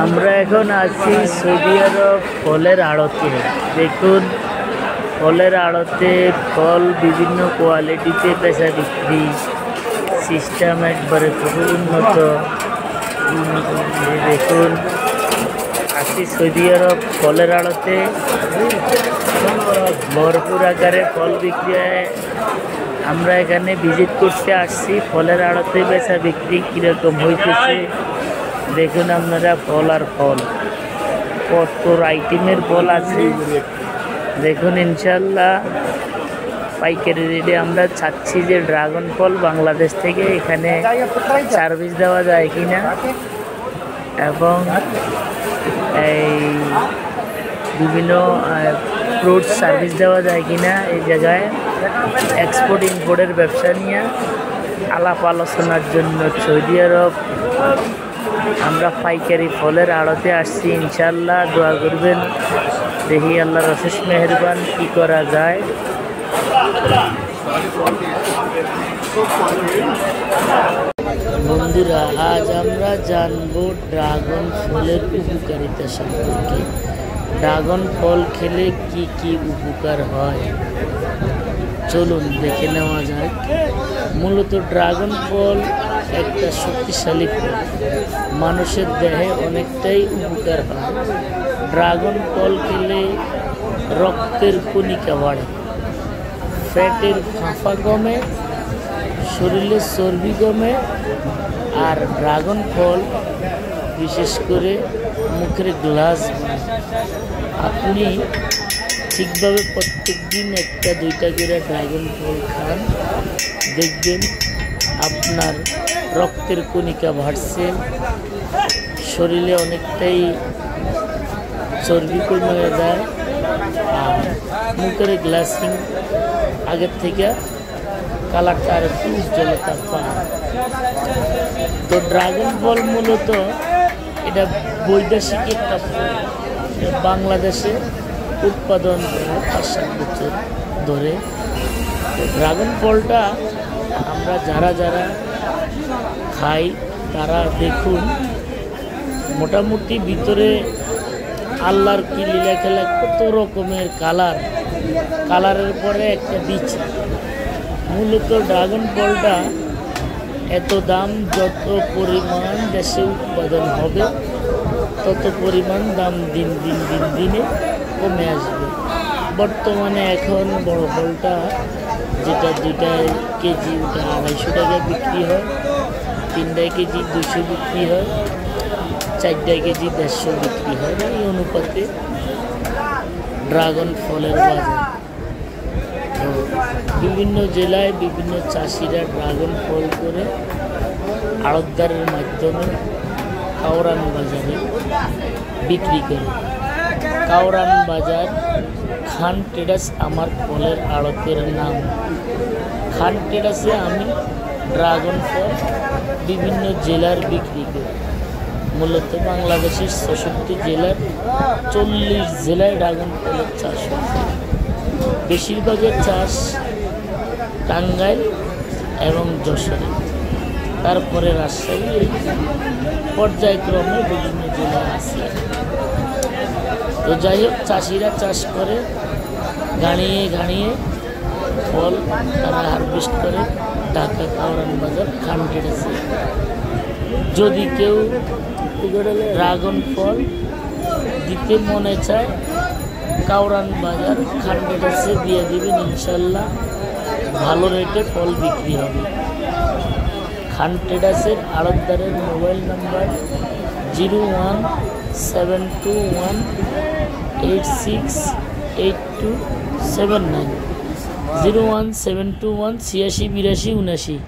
আমরা এখন আছি সৌদি আরব ফলের আড়তে। দেখুন ফলের আড়তে ফল বিভিন্ন কোয়ালিটিতে বেচা বিক্রি, সিস্টেম একবারে খুবই উন্নত। দেখুন আছি সৌদি আরব ফলের আড়তে, ভরপুর আকারে ফল বিক্রি হয়। আমরা এখানে ভিজিট করতে আসছি, ফলের আড়তে বেচা বিক্রি কীরকম হইতেছে দেখুন আপনারা। ফল আর ফল, কত আইটেমের ফল আছে দেখুন। ইনশাল্লাহ পাইকারি রেটে আমরা চাচ্ছি যে ড্রাগন ফল বাংলাদেশ থেকে এখানে সার্ভিস দেওয়া যায় কিনা, এবং এই বিভিন্ন ফ্রুটস সার্ভিস দেওয়া যায় কিনা। এই জায়গায় এক্সপোর্ট ইম্পোর্টের ব্যবসা নিয়ে আলাপ আলোচনার জন্য সৌদি আরব আমরা পাইকারি ফলের আড়তে আসছি। ইনশাল্লাহ দোয়া করবেন, দেখি আল্লাহর অশেষ মেহেরবান কি করা যায়। বন্ধুরা আজ আমরা জানবো ড্রাগন ফলের উপকারিতা সম্পর্কে। ড্রাগন ফল খেলে কি কি উপকার হয় চলুন দেখে নেওয়া যাক। মূলত ড্রাগন ফল একটা শক্তিশালী ফল, মানুষের দেহে অনেকটাই উপকার হয়। ড্রাগন ফল খেলে রক্তের কণিকা বাড়ে, ফ্যাটের ফাঁফা কমে, শরীরে চর্বি কমে। আর ড্রাগন ফল বিশেষ করে মুখের গ্লাস, আপনি ঠিকভাবে প্রত্যেক দিন একটা দুইটা করে ড্রাগন ফল খান, দেখবেন আপনার রক্তের কণিকা বাড়ছে, শরীরে অনেকটাই চর্বি কমে যায়, আর মুখের গ্লাসিং আগের থেকে কালারটা আর একটু উজ্জ্বলতা পায়। তো ড্রাগন ফল মূলত এটা বৈদেশিক একটা ফল, বাংলাদেশে উৎপাদন করে 5-7 বছর ধরে। তো ড্রাগন ফলটা আমরা যারা খাই তারা দেখুন মোটামুটি ভিতরে আল্লাহর কি লীলা খেলা, কত রকমের কালারের পরে একটা বীজ। মূলত ড্রাগন ফলটা এত দাম, যত পরিমাণ দেশে উৎপাদন হবে তত পরিমাণ দাম দিনে কমে আসবে। বর্তমানে এখন বড় ফলটা যেটা 2 কেজি ওটা 250 টাকা বিক্রি হয়, 3 কেজি 200 বিক্রি হয়, 4 কেজি 150 বিক্রি হয়। এই অনুপাতে ড্রাগন ফলের বাজার। তো বিভিন্ন জেলায় বিভিন্ন চাষিরা ড্রাগন ফল করে আড়তদারের মাধ্যমে কাউরান বাজারে বিক্রি করে। কাউরান বাজার খান ট্রেডার্স আমার ফলের আড়তের নাম। খান ট্রেডার্সে আমি ড্রাগন ফল বিভিন্ন জেলার বিক্রি করি। মূলত বাংলাদেশের 64 জেলার 40 জেলায় ড্রাগন ফলের চাষ হচ্ছে। বেশিরভাগের চাষ টাঙ্গাইল এবং যশোরে, তারপরে রাজশাহী, পর্যায়ক্রমে বিভিন্ন জেলায় আছে। তো যাই হোক, চাষিরা চাষ করে গাড়িয়ে ফল তারা হারভেস্ট করে ঢাকা কাউরান বাজার খান ট্রেডার্সে। যদি কেউ ড্রাগন ফল দিতে মনে চায় কাউরান বাজার খান ট্রেডার্সে দিয়ে দেবেন, ইনশাল্লাহ ভালো রেটে ফল বিক্রি হবে। খান ট্রেডার্সের আড়তদারের মোবাইল নাম্বার 01721868279, 01721 868279।